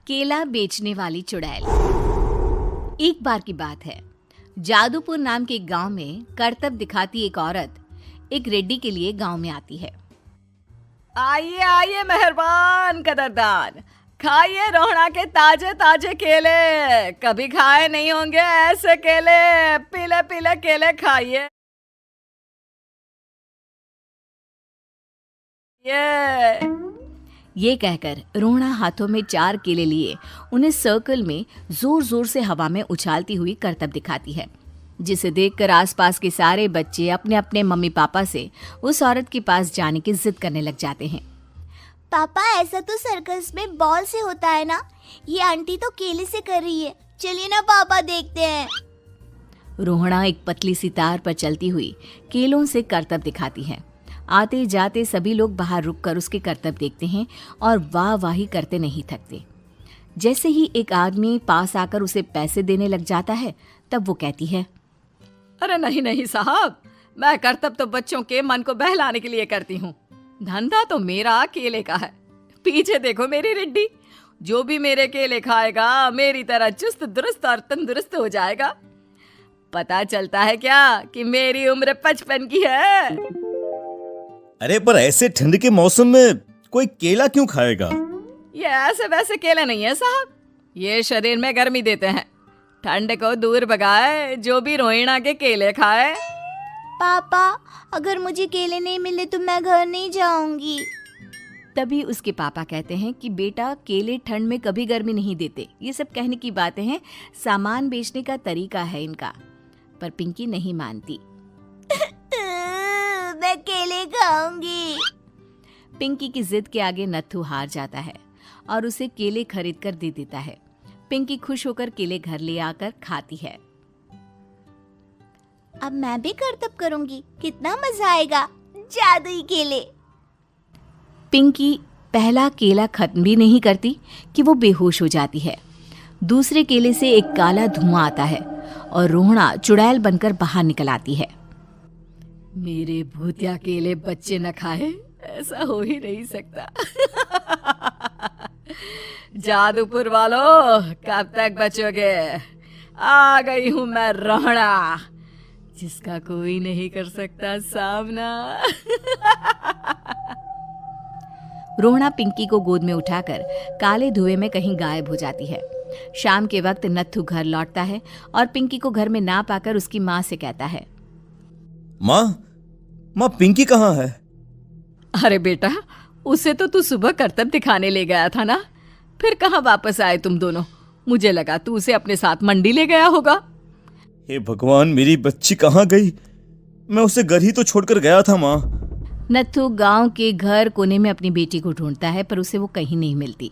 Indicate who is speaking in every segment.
Speaker 1: केला बेचने वाली चुड़ैल। एक बार की बात है, जादूपुर नाम के एक गांव में करतब दिखाती एक औरत एक रेड्डी के लिए गांव में आती है।
Speaker 2: आइए आइए मेहरबान कदरदान, खाइए रोहड़ा के ताजे ताजे केले। कभी खाए नहीं होंगे ऐसे केले, पीले पीले केले खाइए।
Speaker 1: ये कहकर रोहड़ा हाथों में 4 केले लिए उन्हें सर्कल में जोर जोर से हवा में उछालती हुई करतब दिखाती है, जिसे देखकर आसपास के सारे बच्चे अपने अपने मम्मी पापा से उस औरत के पास जाने की जिद करने लग जाते हैं।
Speaker 3: पापा, ऐसा तो सर्कस में बॉल से होता है ना, ये आंटी तो केले से कर रही है। चलिए ना पापा, देखते हैं।
Speaker 1: रोहड़ा एक पतली सी तार पर चलती हुई केलों से करतब दिखाती है। आते जाते सभी लोग बाहर रुककर उसके करतब देखते हैं और वाह वाही करते नहीं थकते। जैसे ही एक आदमी पास आकर उसे पैसे देने लग जाता है, तब वो कहती है,
Speaker 2: अरे नहीं नहीं साहब, मैं करतब तो बच्चों के मन को बहलाने के लिए करती हूँ। धंधा तो मेरा केले का है। पीछे देखो मेरी रिड्डी, जो भी मेरे केले खाएगा मेरी तरह चुस्त दुरुस्त और तंदुरुस्त हो जाएगा। पता चलता है क्या कि मेरी उम्र 55 की है।
Speaker 4: अरे पर ऐसे ठंड के मौसम में कोई केला क्यों खाएगा?
Speaker 2: ये ऐसे वैसे केले नहीं है साहब, ये शरीर में गर्मी देते हैं, ठंड को दूर भगाए। जो भी रोहिणा के केले खाए।
Speaker 3: पापा, अगर मुझे केले नहीं मिले तो मैं घर नहीं जाऊंगी।
Speaker 1: तभी उसके पापा कहते हैं कि बेटा, केले ठंड में कभी गर्मी नहीं देते। ये सब कहने की बातें हैं, सामान बेचने का तरीका है इनका। पर पिंकी नहीं मानती।
Speaker 3: मैं केले खाऊंगी।
Speaker 1: पिंकी की जिद के आगे नत्थू हार जाता है और उसे केले खरीद कर दे देता है। पिंकी खुश होकर केले घर ले आकर खाती है।
Speaker 3: अब मैं भी करतब करूंगी, कितना मजा आएगा। जादुई केले।
Speaker 1: पिंकी पहला केला खत्म भी नहीं करती कि वो बेहोश हो जाती है। दूसरे केले से एक काला धुआं आता है और रोहड़ा चुड़ैल बनकर बाहर निकल आती है।
Speaker 2: मेरे भूतिया केले बच्चे न खाए, ऐसा हो ही नहीं सकता। जादूपुर वालों, कब तक बचोगे? आ गई हूं मैं रोहड़ा, जिसका कोई नहीं कर सकता सामना।
Speaker 1: रोहड़ा पिंकी को गोद में उठाकर काले धुएं में कहीं गायब हो जाती है। शाम के वक्त नत्थू घर लौटता है और पिंकी को घर में ना पाकर उसकी माँ से कहता है,
Speaker 4: माँ पिंकी कहाँ है?
Speaker 2: अरे बेटा, उसे तो तू सुबह करतब दिखाने ले गया था ना, फिर कहाँ वापस आए तुम दोनों? मुझे लगा तू उसे अपने साथ मंडी ले गया होगा।
Speaker 4: हे भगवान, मेरी बच्ची कहाँ गई? मैं उसे घर ही तो छोड़कर गया था माँ।
Speaker 1: नत्थू गांव के घर कोने में अपनी बेटी को ढूंढता है, पर उसे वो कहीं नहीं मिलती।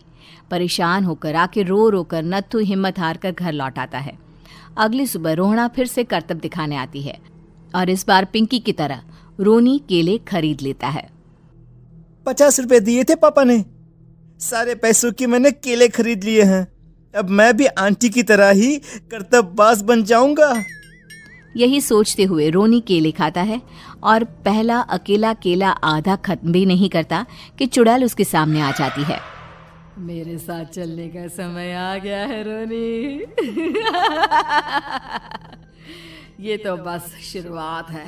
Speaker 1: परेशान होकर आखिर रो रो कर नत्थू हिम्मत हार कर घर लौट आता है। अगली सुबह रोहड़ा फिर से करतब दिखाने आती है और इस बार पिंकी की तरह रोनी केले खरीद लेता है।
Speaker 4: 50 रुपए दिए थे पापा ने, सारे पैसों की मैंने केले खरीद लिए हैं। अब मैं भी आंटी की तरह ही करतबबाज बन जाऊंगा।
Speaker 1: यही सोचते हुए रोनी केले खाता है और पहला अकेला केला आधा खत्म भी नहीं करता कि चुड़ैल उसके सामने आ जाती है।
Speaker 2: मेरे साथ चलने का समय आ गया है रोनी। ये तो बस शुरुआत है।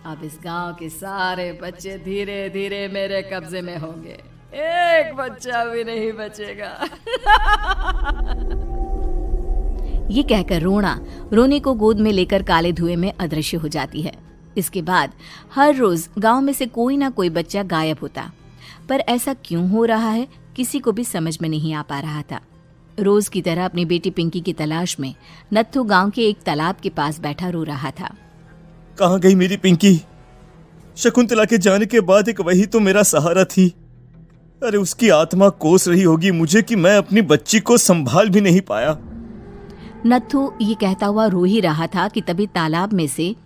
Speaker 2: अब इस गांव के सारे बच्चे धीरे धीरे मेरे कब्जे में होंगे, एक बच्चा भी नहीं बचेगा।
Speaker 1: ये कहकर रोना रोनी को गोद में लेकर काले धुएं में अदृश्य हो जाती है। इसके बाद हर रोज गांव में से कोई ना कोई बच्चा गायब होता, पर ऐसा क्यों हो रहा है किसी को भी समझ में नहीं आ पा रहा था। रोज की तरह अपनी बेटी पिंकी की तलाश में नत्थू गांव के एक तालाब के पास बैठा रो रहा था।
Speaker 4: कहाँ गई मेरी पिंकी? शकुंतला के जाने के बाद एक वही तो मेरा सहारा थी। अरे उसकी आत्मा कोस रही होगी मुझे कि मैं अपनी बच्ची को संभाल भी नहीं पाया।
Speaker 1: नत्थू ये कहता हुआ रो ही रहा था कि तभी तालाब में से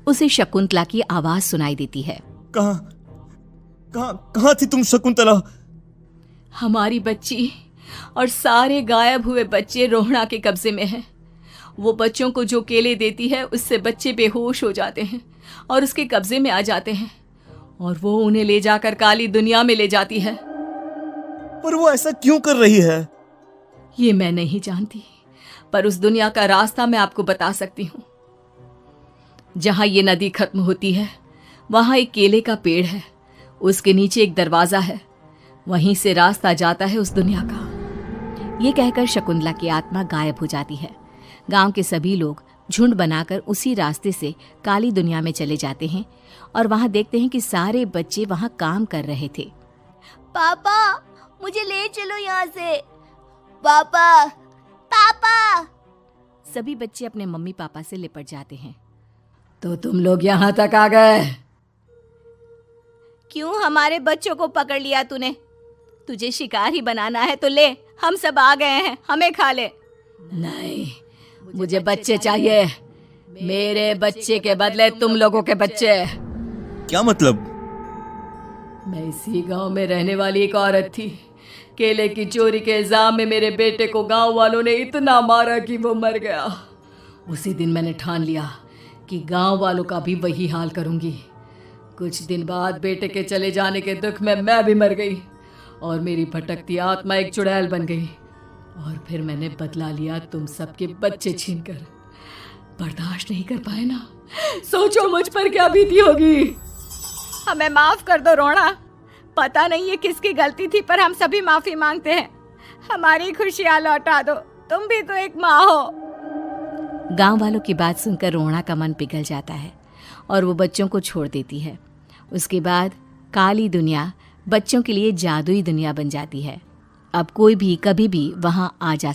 Speaker 1: उसे शकुंतला की आवाज सुनाई देती है।
Speaker 4: कहाँ थी तुम शकुंतला?
Speaker 2: हमारी बच्ची और सारे गायब हुए बच्चे रोहड़ा के कब्जे में हैं। वो बच्चों को जो केले देती है उससे बच्चे बेहोश हो जाते हैं और उसके कब्जे में आ जाते हैं और वो उन्हें ले जाकर काली दुनिया में ले जाती है।
Speaker 4: पर वो ऐसा क्यों कर रही है?
Speaker 2: ये मैं नहीं जानती, पर उस दुनिया का रास्ता मैं आपको बता सकती हूँ। जहां ये नदी खत्म होती है वहां एक केले का पेड़ है, उसके नीचे एक दरवाजा है, वहीं से रास्ता जाता है उस दुनिया का।
Speaker 1: ये कहकर शकुंतला की आत्मा गायब हो जाती है। गांव के सभी लोग झुंड बनाकर उसी रास्ते से काली दुनिया में चले जाते हैं और वहां देखते हैं कि सारे बच्चे वहां काम कर रहे थे।
Speaker 3: पापा मुझे ले चलो यहाँ से। पापा पापा।
Speaker 1: सभी बच्चे अपने मम्मी पापा से लिपट जाते हैं।
Speaker 2: तो तुम लोग यहाँ तक आ गए?
Speaker 3: क्यों हमारे बच्चों को पकड़ लिया तूने? तुझे शिकार ही बनाना है तो ले, हम सब आ गए हैं, हमें खा ले।
Speaker 2: नहीं, मुझे बच्चे चाहिए। मेरे बच्चे के बदले तुम लोगों के बच्चे।
Speaker 4: क्या मतलब?
Speaker 2: मैं इसी गांव में रहने वाली एक औरत थी। केले की चोरी के इल्जाम में मेरे बेटे को गांव वालों ने इतना मारा कि वो मर गया। उसी दिन मैंने ठान लिया कि गांव वालों का भी वही हाल करूंगी। कुछ दिन बाद बेटे के चले जाने के दुख में मैं भी मर गई और मेरी भटकती आत्मा एक चुड़ैल बन गई। और फिर मैंने बदला लिया तुम सबके बच्चे छीनकर। बर्दाश्त नहीं कर पाए ना? सोचो मुझ पर क्या बीती होगी।
Speaker 3: हमें माफ कर दो रोना। पता नहीं ये किसकी गलती थी, पर हम सभी माफी मांगते हैं। हमारी खुशियां लौटा दो, तुम भी तो एक माँ हो।
Speaker 1: गांव वालों की बात सुनकर रोहना का मन पिघल जाता है और वो बच्चों को छोड़ देती है। उसके बाद काली दुनिया बच्चों के लिए जादुई दुनिया बन जाती है। अब कोई भी कभी भी वहां आ जा